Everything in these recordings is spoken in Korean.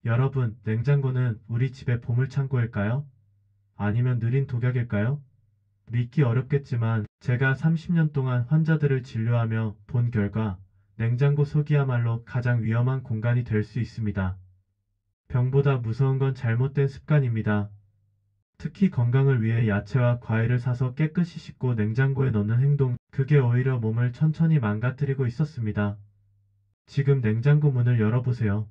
여러분, 냉장고는 우리 집의 보물창고일까요? 아니면 느린 독약일까요? 믿기 어렵겠지만 제가 30년 동안 환자들을 진료하며 본 결과 냉장고 속이야말로 가장 위험한 공간이 될 수 있습니다. 병보다 무서운 건 잘못된 습관입니다. 특히 건강을 위해 야채와 과일을 사서 깨끗이 씻고 냉장고에 넣는 행동, 그게 오히려 몸을 천천히 망가뜨리고 있었습니다. 지금 냉장고 문을 열어보세요.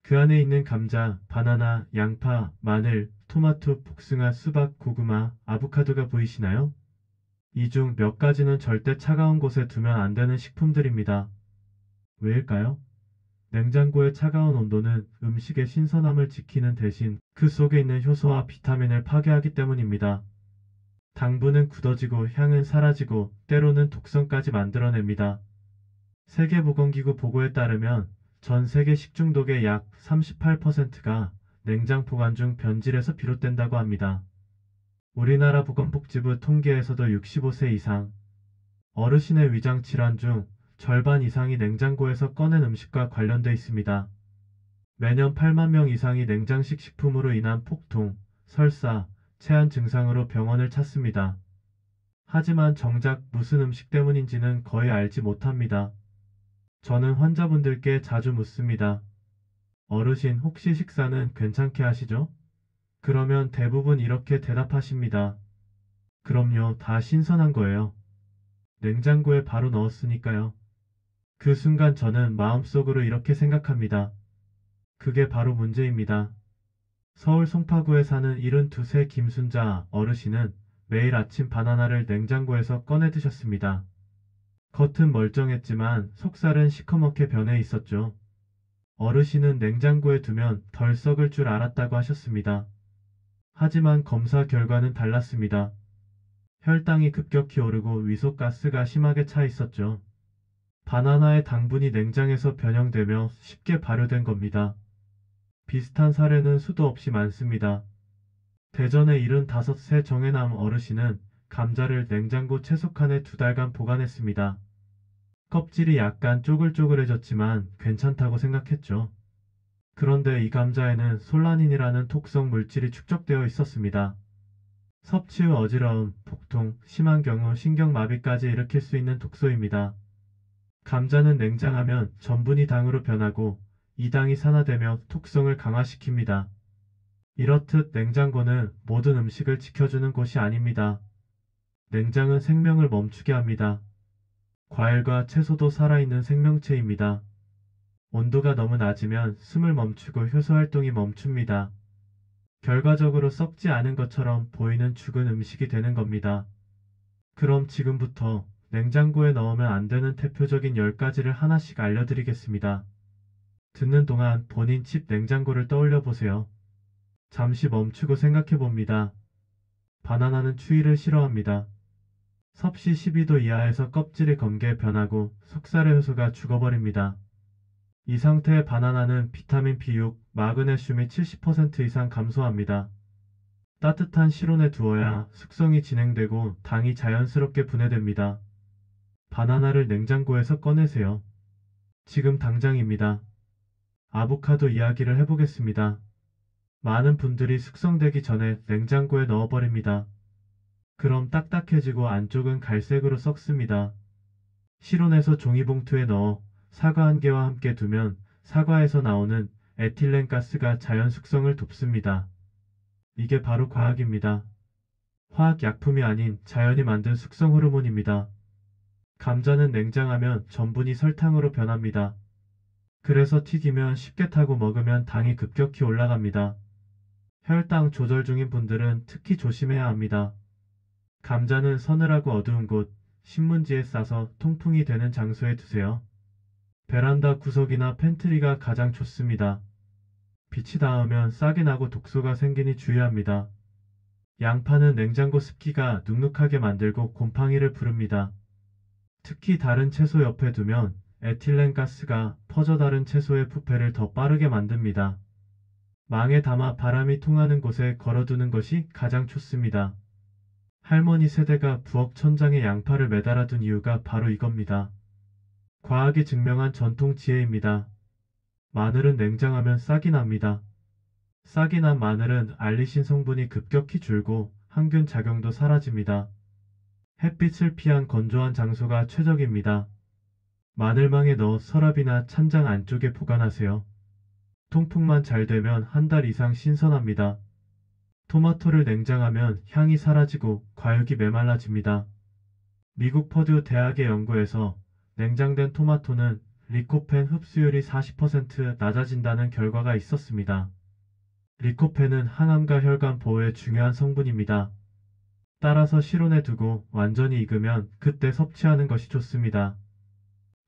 그 안에 있는 감자, 바나나, 양파, 마늘, 토마토, 복숭아, 수박, 고구마, 아보카도가 보이시나요? 이 중 몇 가지는 절대 차가운 곳에 두면 안 되는 식품들입니다. 왜일까요? 냉장고의 차가운 온도는 음식의 신선함을 지키는 대신 그 속에 있는 효소와 비타민을 파괴하기 때문입니다. 당분은 굳어지고 향은 사라지고 때로는 독성까지 만들어냅니다. 세계보건기구 보고에 따르면 전 세계 식중독의 약 38%가 냉장 보관 중 변질에서 비롯된다고 합니다. 우리나라 보건복지부 통계에서도 65세 이상 어르신의 위장 질환 중 절반 이상이 냉장고에서 꺼낸 음식과 관련돼 있습니다. 매년 8만 명 이상이 냉장식 식품으로 인한 폭통, 설사, 체한 증상으로 병원을 찾습니다. 하지만 정작 무슨 음식 때문인지는 거의 알지 못합니다. 저는 환자분들께 자주 묻습니다. 어르신 혹시 식사는 괜찮게 하시죠? 그러면 대부분 이렇게 대답하십니다. 그럼요, 다 신선한 거예요. 냉장고에 바로 넣었으니까요. 그 순간 저는 마음속으로 이렇게 생각합니다. 그게 바로 문제입니다. 서울 송파구에 사는 72세 김순자 어르신은 매일 아침 바나나를 냉장고에서 꺼내 드셨습니다. 겉은 멀쩡했지만 속살은 시커멓게 변해 있었죠. 어르신은 냉장고에 두면 덜 썩을 줄 알았다고 하셨습니다. 하지만 검사 결과는 달랐습니다. 혈당이 급격히 오르고 위속가스가 심하게 차 있었죠. 바나나의 당분이 냉장에서 변형되며 쉽게 발효된 겁니다. 비슷한 사례는 수도 없이 많습니다. 대전의 75세 정혜남 어르신은 감자를 냉장고 채소칸에 2달간 보관했습니다. 껍질이 약간 쪼글쪼글해졌지만 괜찮다고 생각했죠. 그런데 이 감자에는 솔라닌이라는 독성 물질이 축적되어 있었습니다. 섭취 후 어지러움, 복통, 심한 경우 신경마비까지 일으킬 수 있는 독소입니다. 감자는 냉장하면 전분이 당으로 변하고 이 당이 산화되며 독성을 강화시킵니다. 이렇듯 냉장고는 모든 음식을 지켜주는 곳이 아닙니다. 냉장은 생명을 멈추게 합니다. 과일과 채소도 살아있는 생명체입니다. 온도가 너무 낮으면 숨을 멈추고 효소 활동이 멈춥니다. 결과적으로 썩지 않은 것처럼 보이는 죽은 음식이 되는 겁니다. 그럼 지금부터 냉장고에 넣으면 안 되는 대표적인 10가지를 하나씩 알려드리겠습니다. 듣는 동안 본인 집 냉장고를 떠올려 보세요. 잠시 멈추고 생각해 봅니다. 바나나는 추위를 싫어합니다. 섭씨 12도 이하에서 껍질이 검게 변하고 속살의 효소가 죽어버립니다. 이 상태의 바나나는 비타민 B6, 마그네슘이 70% 이상 감소합니다. 따뜻한 실온에 두어야 숙성이 진행되고 당이 자연스럽게 분해됩니다. 바나나를 냉장고에서 꺼내세요. 지금 당장입니다. 아보카도 이야기를 해보겠습니다. 많은 분들이 숙성되기 전에 냉장고에 넣어버립니다. 그럼 딱딱해지고 안쪽은 갈색으로 썩습니다. 실온에서 종이봉투에 넣어 사과 한 개와 함께 두면 사과에서 나오는 에틸렌 가스가 자연 숙성을 돕습니다. 이게 바로 과학입니다. 화학 약품이 아닌 자연이 만든 숙성 호르몬입니다. 감자는 냉장하면 전분이 설탕으로 변합니다. 그래서 튀기면 쉽게 타고 먹으면 당이 급격히 올라갑니다. 혈당 조절 중인 분들은 특히 조심해야 합니다. 감자는 서늘하고 어두운 곳, 신문지에 싸서 통풍이 되는 장소에 두세요. 베란다 구석이나 팬트리가 가장 좋습니다. 빛이 닿으면 싹이 나고 독소가 생기니 주의합니다. 양파는 냉장고 습기가 눅눅하게 만들고 곰팡이를 부릅니다. 특히 다른 채소 옆에 두면 에틸렌 가스가 퍼져 다른 채소의 부패를 더 빠르게 만듭니다. 망에 담아 바람이 통하는 곳에 걸어두는 것이 가장 좋습니다. 할머니 세대가 부엌 천장에 양파를 매달아둔 이유가 바로 이겁니다. 과학이 증명한 전통 지혜입니다. 마늘은 냉장하면 싹이 납니다. 싹이 난 마늘은 알리신 성분이 급격히 줄고 항균 작용도 사라집니다. 햇빛을 피한 건조한 장소가 최적입니다. 마늘망에 넣어 서랍이나 찬장 안쪽에 보관하세요. 통풍만 잘 되면 한 달 이상 신선합니다. 토마토를 냉장하면 향이 사라지고 과육이 메말라집니다. 미국 퍼듀 대학의 연구에서 냉장된 토마토는 리코펜 흡수율이 40% 낮아진다는 결과가 있었습니다. 리코펜은 항암과 혈관 보호에 중요한 성분입니다. 따라서 실온에 두고 완전히 익으면 그때 섭취하는 것이 좋습니다.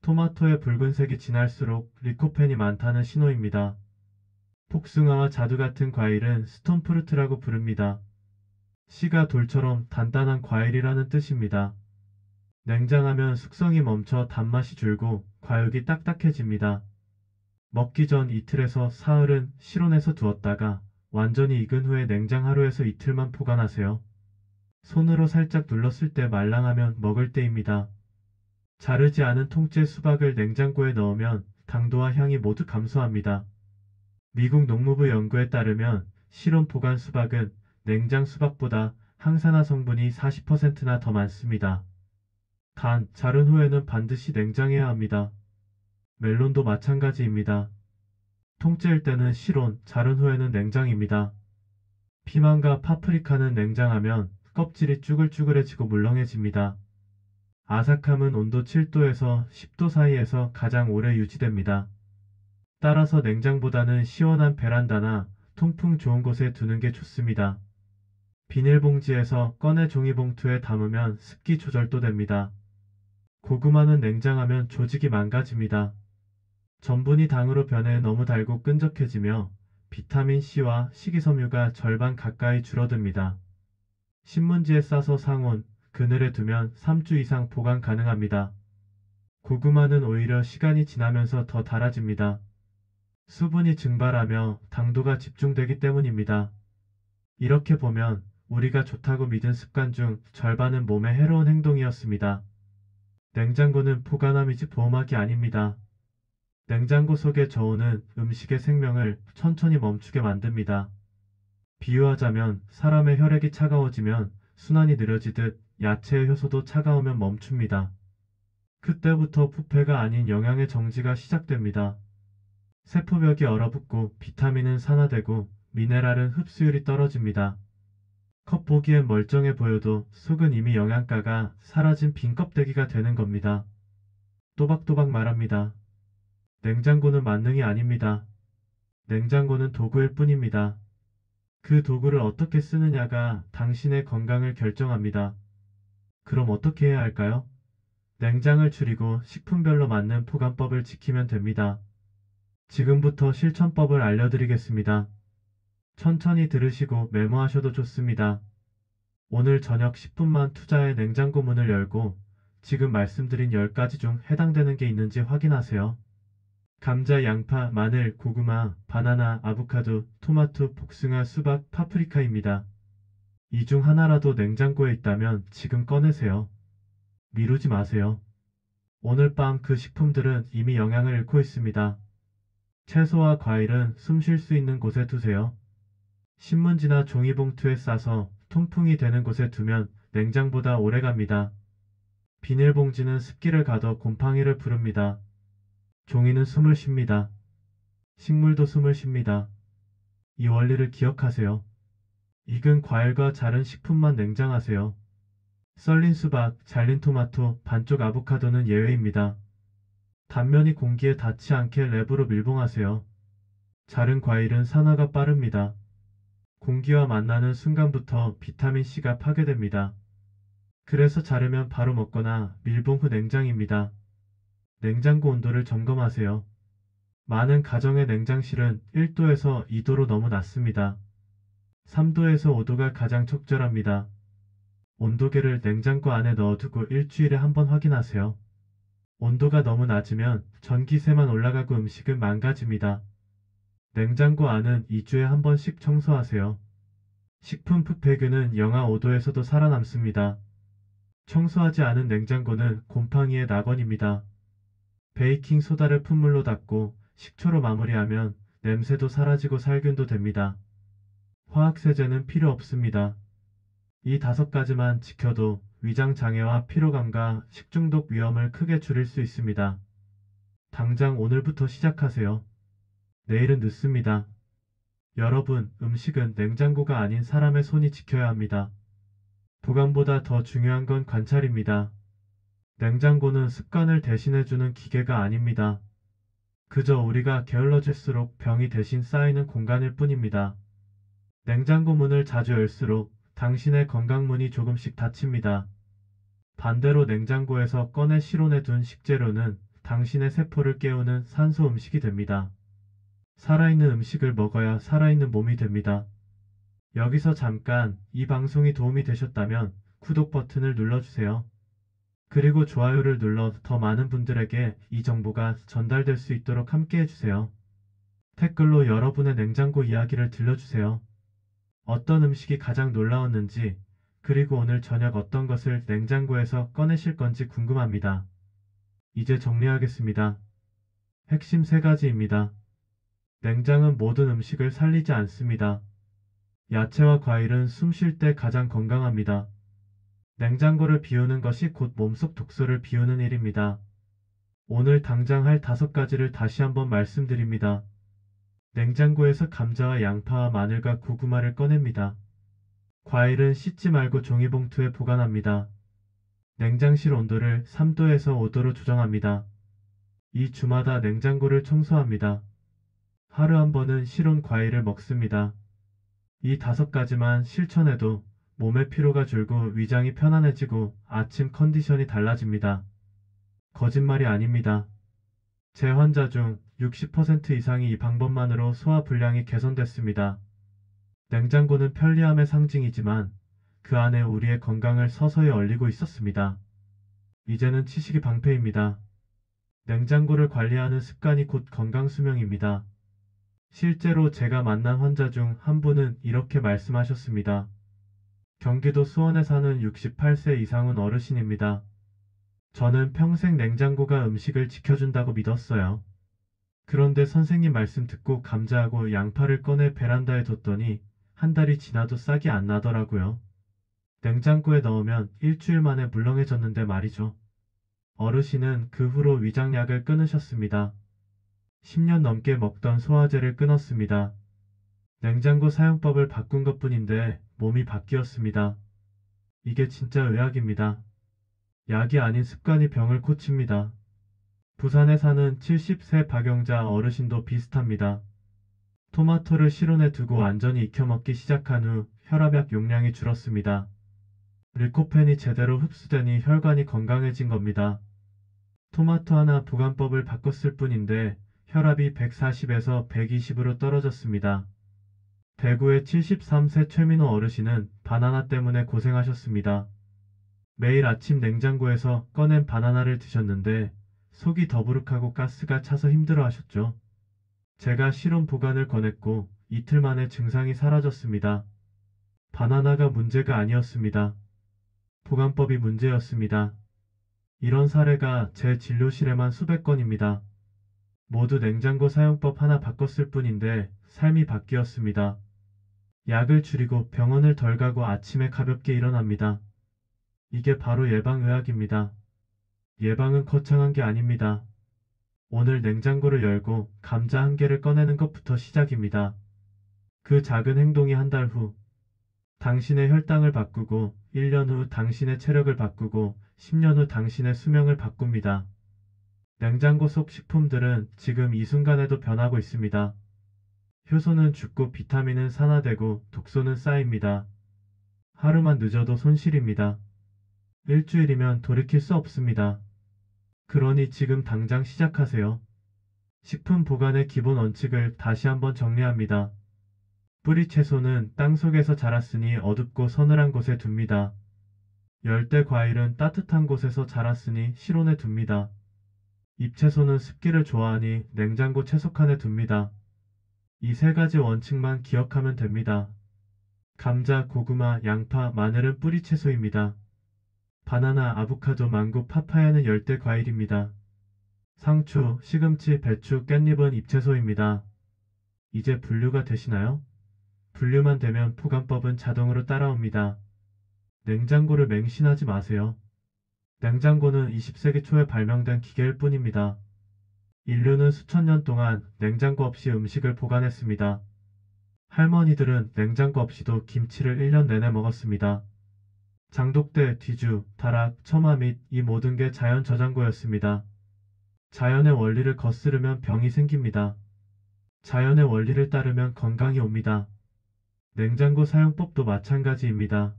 토마토의 붉은색이 진할수록 리코펜이 많다는 신호입니다. 복숭아와 자두 같은 과일은 스톤프루트라고 부릅니다. 씨가 돌처럼 단단한 과일이라는 뜻입니다. 냉장하면 숙성이 멈춰 단맛이 줄고 과육이 딱딱해집니다. 먹기 전 이틀에서 사흘은 실온에서 두었다가 완전히 익은 후에 냉장 하루에서 이틀만 보관하세요. 손으로 살짝 눌렀을 때 말랑하면 먹을 때입니다. 자르지 않은 통째 수박을 냉장고에 넣으면 당도와 향이 모두 감소합니다. 미국 농무부 연구에 따르면 실온 보관 수박은 냉장 수박보다 항산화 성분이 40%나 더 많습니다. 단, 자른 후에는 반드시 냉장해야 합니다. 멜론도 마찬가지입니다. 통째일 때는 실온, 자른 후에는 냉장입니다. 피망과 파프리카는 냉장하면 껍질이 쭈글쭈글해지고 물렁해집니다. 아삭함은 온도 7도에서 10도 사이에서 가장 오래 유지됩니다. 따라서 냉장보다는 시원한 베란다나 통풍 좋은 곳에 두는 게 좋습니다. 비닐봉지에서 꺼내 종이봉투에 담으면 습기 조절도 됩니다. 고구마는 냉장하면 조직이 망가집니다. 전분이 당으로 변해 너무 달고 끈적해지며 비타민C와 식이섬유가 절반 가까이 줄어듭니다. 신문지에 싸서 상온, 그늘에 두면 3주 이상 보관 가능합니다. 고구마는 오히려 시간이 지나면서 더 달아집니다. 수분이 증발하며 당도가 집중되기 때문입니다. 이렇게 보면 우리가 좋다고 믿은 습관 중 절반은 몸에 해로운 행동이었습니다. 냉장고는 보관함이지 보호막이 아닙니다. 냉장고 속의 저온은 음식의 생명을 천천히 멈추게 만듭니다. 비유하자면 사람의 혈액이 차가워지면 순환이 느려지듯 야채의 효소도 차가우면 멈춥니다. 그때부터 부패가 아닌 영양의 정지가 시작됩니다. 세포벽이 얼어붙고 비타민은 산화되고 미네랄은 흡수율이 떨어집니다. 컵 보기엔 멀쩡해 보여도 속은 이미 영양가가 사라진 빈 껍데기가 되는 겁니다. 또박또박 말합니다. 냉장고는 만능이 아닙니다. 냉장고는 도구일 뿐입니다. 그 도구를 어떻게 쓰느냐가 당신의 건강을 결정합니다. 그럼 어떻게 해야 할까요? 냉장을 줄이고 식품별로 맞는 보관법을 지키면 됩니다. 지금부터 실천법을 알려드리겠습니다. 천천히 들으시고 메모하셔도 좋습니다. 오늘 저녁 10분만 투자해 냉장고 문을 열고 지금 말씀드린 10가지 중 해당되는 게 있는지 확인하세요. 감자, 양파, 마늘, 고구마, 바나나, 아보카도, 토마토, 복숭아, 수박, 파프리카입니다. 이 중 하나라도 냉장고에 있다면 지금 꺼내세요. 미루지 마세요. 오늘 밤 그 식품들은 이미 영양을 잃고 있습니다. 채소와 과일은 숨 쉴 수 있는 곳에 두세요. 신문지나 종이봉투에 싸서 통풍이 되는 곳에 두면 냉장보다 오래 갑니다. 비닐봉지는 습기를 가둬 곰팡이를 부릅니다. 종이는 숨을 쉽니다. 식물도 숨을 쉽니다. 이 원리를 기억하세요. 익은 과일과 자른 식품만 냉장하세요. 썰린 수박, 잘린 토마토, 반쪽 아보카도는 예외입니다. 단면이 공기에 닿지 않게 랩으로 밀봉하세요. 자른 과일은 산화가 빠릅니다. 공기와 만나는 순간부터 비타민C가 파괴됩니다. 그래서 자르면 바로 먹거나 밀봉 후 냉장입니다. 냉장고 온도를 점검하세요. 많은 가정의 냉장실은 1도에서 2도로 너무 낮습니다. 3도에서 5도가 가장 적절합니다. 온도계를 냉장고 안에 넣어두고 일주일에 한 번 확인하세요. 온도가 너무 낮으면 전기세만 올라가고 음식은 망가집니다. 냉장고 안은 2주에 한 번씩 청소하세요. 식품 풋패균은 영하 5도에서도 살아남습니다. 청소하지 않은 냉장고는 곰팡이의 낙원입니다. 베이킹 소다를 푼물로 닦고 식초로 마무리하면 냄새도 사라지고 살균도 됩니다. 화학세제는 필요 없습니다. 이 5가지만 지켜도 위장 장애와 피로감과 식중독 위험을 크게 줄일 수 있습니다. 당장 오늘부터 시작하세요. 내일은 늦습니다. 여러분, 음식은 냉장고가 아닌 사람의 손이 지켜야 합니다. 보관보다 더 중요한 건 관찰입니다. 냉장고는 습관을 대신해주는 기계가 아닙니다. 그저 우리가 게을러질수록 병이 대신 쌓이는 공간일 뿐입니다. 냉장고 문을 자주 열수록 당신의 건강문이 조금씩 닫힙니다. 반대로 냉장고에서 꺼내 실온에 둔 식재료는 당신의 세포를 깨우는 산소 음식이 됩니다. 살아있는 음식을 먹어야 살아있는 몸이 됩니다. 여기서 잠깐 이 방송이 도움이 되셨다면 구독 버튼을 눌러주세요. 그리고 좋아요를 눌러 더 많은 분들에게 이 정보가 전달될 수 있도록 함께 해주세요. 댓글로 여러분의 냉장고 이야기를 들려주세요. 어떤 음식이 가장 놀라웠는지, 그리고 오늘 저녁 어떤 것을 냉장고에서 꺼내실 건지 궁금합니다. 이제 정리하겠습니다. 핵심 3가지입니다. 냉장은 모든 음식을 살리지 않습니다. 야채와 과일은 숨 쉴 때 가장 건강합니다. 냉장고를 비우는 것이 곧 몸속 독소를 비우는 일입니다. 오늘 당장 할 5가지를 다시 한번 말씀드립니다. 냉장고에서 감자와 양파와 마늘과 고구마를 꺼냅니다. 과일은 씻지 말고 종이봉투에 보관합니다. 냉장실 온도를 3도에서 5도로 조정합니다. 이 주마다 냉장고를 청소합니다. 하루 한 번은 실온 과일을 먹습니다. 이 5가지만 실천해도 몸의 피로가 줄고 위장이 편안해지고 아침 컨디션이 달라집니다. 거짓말이 아닙니다. 제 환자 중 60% 이상이 이 방법만으로 소화 불량이 개선됐습니다. 냉장고는 편리함의 상징이지만 그 안에 우리의 건강을 서서히 얼리고 있었습니다. 이제는 치식이 방패입니다. 냉장고를 관리하는 습관이 곧 건강 수명입니다. 실제로 제가 만난 환자 중 한 분은 이렇게 말씀하셨습니다. 경기도 수원에 사는 68세 이상은 어르신입니다. 저는 평생 냉장고가 음식을 지켜준다고 믿었어요. 그런데 선생님 말씀 듣고 감자하고 양파를 꺼내 베란다에 뒀더니 한 달이 지나도 싹이 안 나더라고요. 냉장고에 넣으면 일주일 만에 물렁해졌는데 말이죠. 어르신은 그 후로 위장약을 끊으셨습니다. 10년 넘게 먹던 소화제를 끊었습니다. 냉장고 사용법을 바꾼 것뿐인데 몸이 바뀌었습니다. 이게 진짜 의학입니다. 약이 아닌 습관이 병을 고칩니다. 부산에 사는 70세 박영자 어르신도 비슷합니다. 토마토를 실온에 두고 완전히 익혀 먹기 시작한 후 혈압약 용량이 줄었습니다. 리코펜이 제대로 흡수되니 혈관이 건강해진 겁니다. 토마토 하나 보관법을 바꿨을 뿐인데 혈압이 140에서 120으로 떨어졌습니다. 대구의 73세 최민호 어르신은 바나나 때문에 고생하셨습니다. 매일 아침 냉장고에서 꺼낸 바나나를 드셨는데 속이 더부룩하고 가스가 차서 힘들어하셨죠. 제가 실온 보관을 권했고 이틀 만에 증상이 사라졌습니다. 바나나가 문제가 아니었습니다. 보관법이 문제였습니다. 이런 사례가 제 진료실에만 수백 건입니다. 모두 냉장고 사용법 하나 바꿨을 뿐인데 삶이 바뀌었습니다. 약을 줄이고 병원을 덜 가고 아침에 가볍게 일어납니다. 이게 바로 예방의학입니다. 예방은 거창한 게 아닙니다. 오늘 냉장고를 열고 감자 1개를 꺼내는 것부터 시작입니다. 그 작은 행동이 한 달 후 당신의 혈당을 바꾸고 1년 후 당신의 체력을 바꾸고 10년 후 당신의 수명을 바꿉니다. 냉장고 속 식품들은 지금 이 순간에도 변하고 있습니다. 효소는 죽고 비타민은 산화되고 독소는 쌓입니다. 하루만 늦어도 손실입니다. 일주일이면 돌이킬 수 없습니다. 그러니 지금 당장 시작하세요. 식품 보관의 기본 원칙을 다시 한번 정리합니다. 뿌리 채소는 땅속에서 자랐으니 어둡고 서늘한 곳에 둡니다. 열대 과일은 따뜻한 곳에서 자랐으니 실온에 둡니다. 잎채소는 습기를 좋아하니 냉장고 채소칸에 둡니다. 이 3가지 원칙만 기억하면 됩니다. 감자, 고구마, 양파, 마늘은 뿌리 채소입니다. 바나나, 아보카도, 망고, 파파야는 열대 과일입니다. 상추, 시금치, 배추, 깻잎은 잎채소입니다. 이제 분류가 되시나요? 분류만 되면 보관법은 자동으로 따라옵니다. 냉장고를 맹신하지 마세요. 냉장고는 20세기 초에 발명된 기계일 뿐입니다. 인류는 수천 년 동안 냉장고 없이 음식을 보관했습니다. 할머니들은 냉장고 없이도 김치를 1년 내내 먹었습니다. 장독대, 뒤주, 다락, 처마 및 이 모든 게 자연 저장고였습니다. 자연의 원리를 거스르면 병이 생깁니다. 자연의 원리를 따르면 건강이 옵니다. 냉장고 사용법도 마찬가지입니다.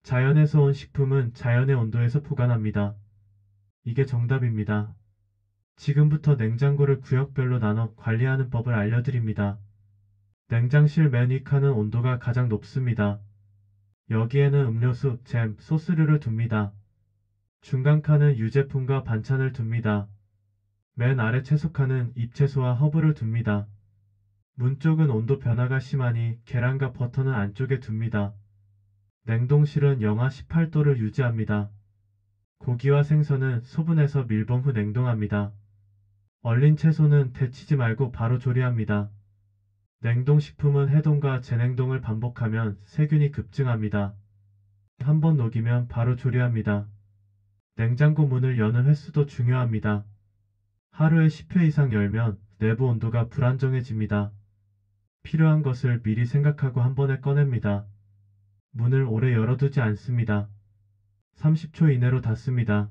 자연에서 온 식품은 자연의 온도에서 보관합니다. 이게 정답입니다. 지금부터 냉장고를 구역별로 나눠 관리하는 법을 알려드립니다. 냉장실 맨 위 칸은 온도가 가장 높습니다. 여기에는 음료수, 잼, 소스류를 둡니다. 중간 칸은 유제품과 반찬을 둡니다. 맨 아래 채소 칸은 잎채소와 허브를 둡니다. 문 쪽은 온도 변화가 심하니 계란과 버터는 안쪽에 둡니다. 냉동실은 영하 18도를 유지합니다. 고기와 생선은 소분해서 밀봉 후 냉동합니다. 얼린 채소는 데치지 말고 바로 조리합니다. 냉동식품은 해동과 재냉동을 반복하면 세균이 급증합니다. 한번 녹이면 바로 조리합니다. 냉장고 문을 여는 횟수도 중요합니다. 하루에 10회 이상 열면 내부 온도가 불안정해집니다. 필요한 것을 미리 생각하고 한 번에 꺼냅니다. 문을 오래 열어두지 않습니다. 30초 이내로 닫습니다.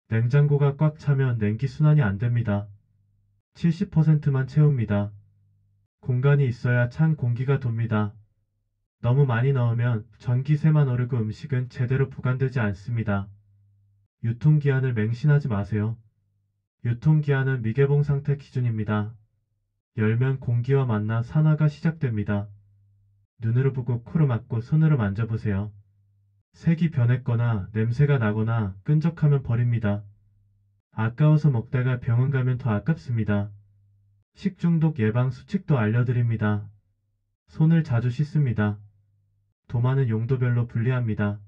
냉장고가 꽉 차면 냉기 순환이 안 됩니다. 70%만 채웁니다. 공간이 있어야 찬 공기가 돕니다. 너무 많이 넣으면 전기세만 오르고 음식은 제대로 보관되지 않습니다. 유통기한을 맹신하지 마세요. 유통기한은 미개봉 상태 기준입니다. 열면 공기와 만나 산화가 시작됩니다. 눈으로 보고 코로 막고 손으로 만져보세요. 색이 변했거나 냄새가 나거나 끈적하면 버립니다. 아까워서 먹다가 병원 가면 더 아깝습니다. 식중독 예방 수칙도 알려드립니다. 손을 자주 씻습니다. 도마는 용도별로 분리합니다.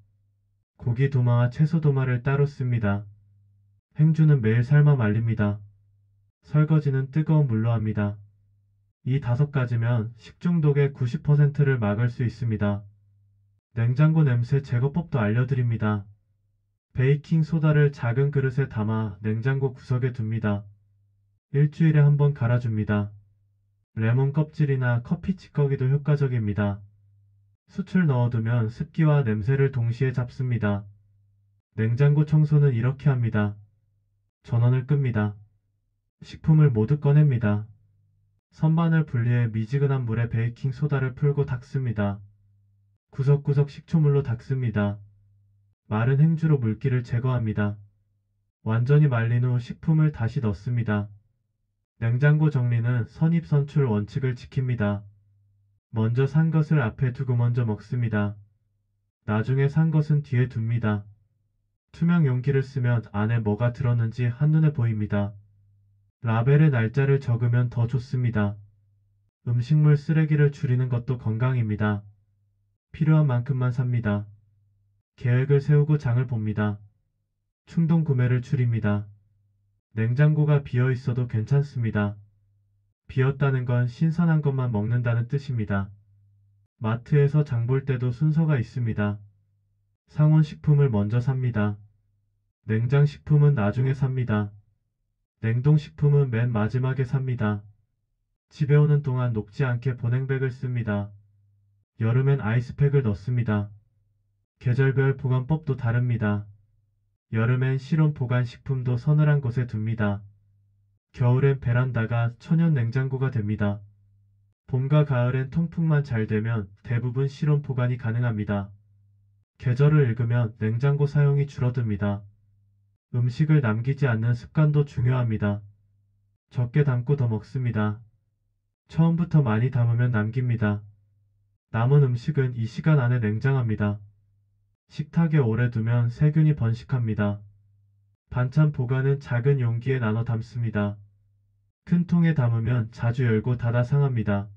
고기 도마와 채소 도마를 따로 씁니다. 행주는 매일 삶아 말립니다. 설거지는 뜨거운 물로 합니다. 이 5가지면 식중독의 90%를 막을 수 있습니다. 냉장고 냄새 제거법도 알려드립니다. 베이킹 소다를 작은 그릇에 담아 냉장고 구석에 둡니다. 일주일에 한 번 갈아줍니다. 레몬 껍질이나 커피 찌꺼기도 효과적입니다. 숯을 넣어두면 습기와 냄새를 동시에 잡습니다. 냉장고 청소는 이렇게 합니다. 전원을 끕니다. 식품을 모두 꺼냅니다. 선반을 분리해 미지근한 물에 베이킹 소다를 풀고 닦습니다. 구석구석 식초물로 닦습니다. 마른 행주로 물기를 제거합니다. 완전히 말린 후 식품을 다시 넣습니다. 냉장고 정리는 선입선출 원칙을 지킵니다. 먼저 산 것을 앞에 두고 먼저 먹습니다. 나중에 산 것은 뒤에 둡니다. 투명 용기를 쓰면 안에 뭐가 들었는지 한눈에 보입니다. 라벨에 날짜를 적으면 더 좋습니다. 음식물 쓰레기를 줄이는 것도 건강입니다. 필요한 만큼만 삽니다. 계획을 세우고 장을 봅니다. 충동 구매를 줄입니다. 냉장고가 비어 있어도 괜찮습니다. 비었다는 건 신선한 것만 먹는다는 뜻입니다. 마트에서 장볼 때도 순서가 있습니다. 상온식품을 먼저 삽니다. 냉장식품은 나중에 삽니다. 냉동식품은 맨 마지막에 삽니다. 집에 오는 동안 녹지 않게 보냉백을 씁니다. 여름엔 아이스팩을 넣습니다. 계절별 보관법도 다릅니다. 여름엔 실온 보관식품도 서늘한 곳에 둡니다. 겨울엔 베란다가 천연 냉장고가 됩니다. 봄과 가을엔 통풍만 잘 되면 대부분 실온 보관이 가능합니다. 계절을 읽으면 냉장고 사용이 줄어듭니다. 음식을 남기지 않는 습관도 중요합니다. 적게 담고 더 먹습니다. 처음부터 많이 담으면 남깁니다. 남은 음식은 이 시간 안에 냉장합니다. 식탁에 오래 두면 세균이 번식합니다. 반찬 보관은 작은 용기에 나눠 담습니다. 큰 통에 담으면 자주 열고 닫아 상합니다.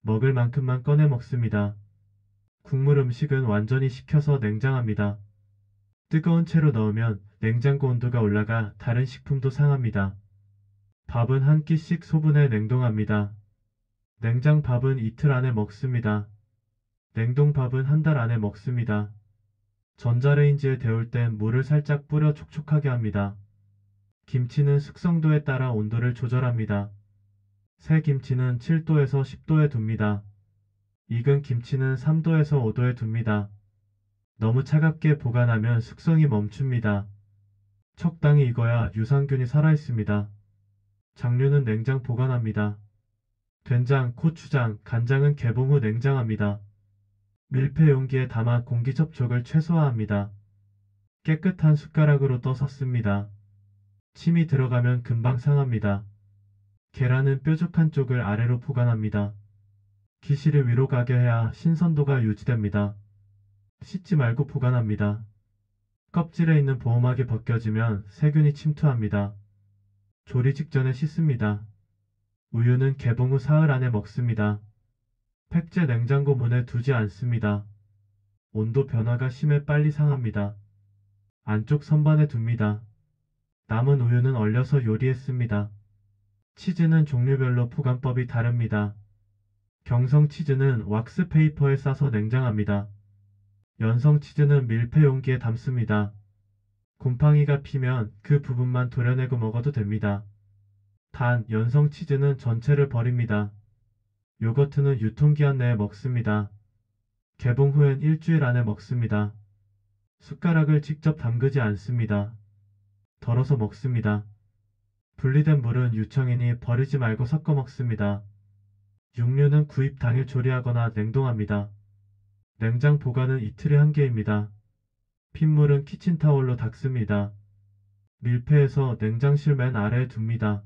먹을 만큼만 꺼내 먹습니다. 국물 음식은 완전히 식혀서 냉장합니다. 뜨거운 채로 넣으면 냉장고 온도가 올라가 다른 식품도 상합니다. 밥은 한 끼씩 소분해 냉동합니다. 냉장밥은 이틀 안에 먹습니다. 냉동밥은 한 달 안에 먹습니다. 전자레인지에 데울 땐 물을 살짝 뿌려 촉촉하게 합니다. 김치는 숙성도에 따라 온도를 조절합니다. 새 김치는 7도에서 10도에 둡니다. 익은 김치는 3도에서 5도에 둡니다. 너무 차갑게 보관하면 숙성이 멈춥니다. 적당히 익어야 유산균이 살아있습니다. 장류는 냉장 보관합니다. 된장, 고추장, 간장은 개봉 후 냉장합니다. 밀폐 용기에 담아 공기 접촉을 최소화합니다. 깨끗한 숟가락으로 떠서 씁니다. 침이 들어가면 금방 상합니다. 계란은 뾰족한 쪽을 아래로 보관합니다. 기실을 위로 가게 해야 신선도가 유지됩니다. 씻지 말고 보관합니다. 껍질에 있는 보호막이 벗겨지면 세균이 침투합니다. 조리 직전에 씻습니다. 우유는 개봉 후 사흘 안에 먹습니다. 팩제 냉장고 문에 두지 않습니다. 온도 변화가 심해 빨리 상합니다. 안쪽 선반에 둡니다. 남은 우유는 얼려서 요리했습니다. 치즈는 종류별로 보관법이 다릅니다. 경성 치즈는 왁스 페이퍼에 싸서 냉장합니다. 연성 치즈는 밀폐 용기에 담습니다. 곰팡이가 피면 그 부분만 도려내고 먹어도 됩니다. 단, 연성 치즈는 전체를 버립니다. 요거트는 유통기한 내에 먹습니다. 개봉 후엔 일주일 안에 먹습니다. 숟가락을 직접 담그지 않습니다. 덜어서 먹습니다. 분리된 물은 유청이니 버리지 말고 섞어 먹습니다. 육류는 구입 당일 조리하거나 냉동합니다. 냉장 보관은 이틀에 한 개입니다. 핏물은 키친타올로 닦습니다. 밀폐해서 냉장실 맨 아래에 둡니다.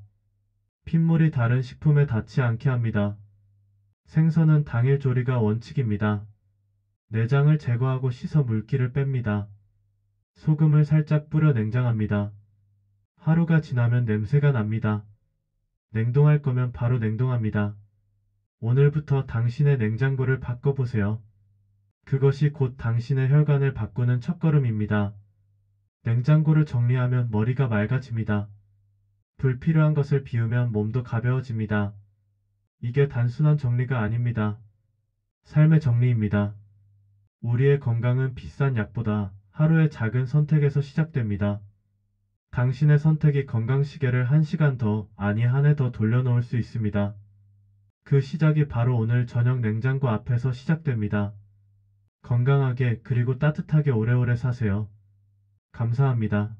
핏물이 다른 식품에 닿지 않게 합니다. 생선은 당일 조리가 원칙입니다. 내장을 제거하고 씻어 물기를 뺍니다. 소금을 살짝 뿌려 냉장합니다. 하루가 지나면 냄새가 납니다. 냉동할 거면 바로 냉동합니다. 오늘부터 당신의 냉장고를 바꿔보세요. 그것이 곧 당신의 혈관을 바꾸는 첫걸음입니다. 냉장고를 정리하면 머리가 맑아집니다. 불필요한 것을 비우면 몸도 가벼워집니다. 이게 단순한 정리가 아닙니다. 삶의 정리입니다. 우리의 건강은 비싼 약보다 하루의 작은 선택에서 시작됩니다. 당신의 선택이 건강시계를 1시간 더, 아니 한 해 더 돌려놓을 수 있습니다. 그 시작이 바로 오늘 저녁 냉장고 앞에서 시작됩니다. 건강하게 그리고 따뜻하게 오래오래 사세요. 감사합니다.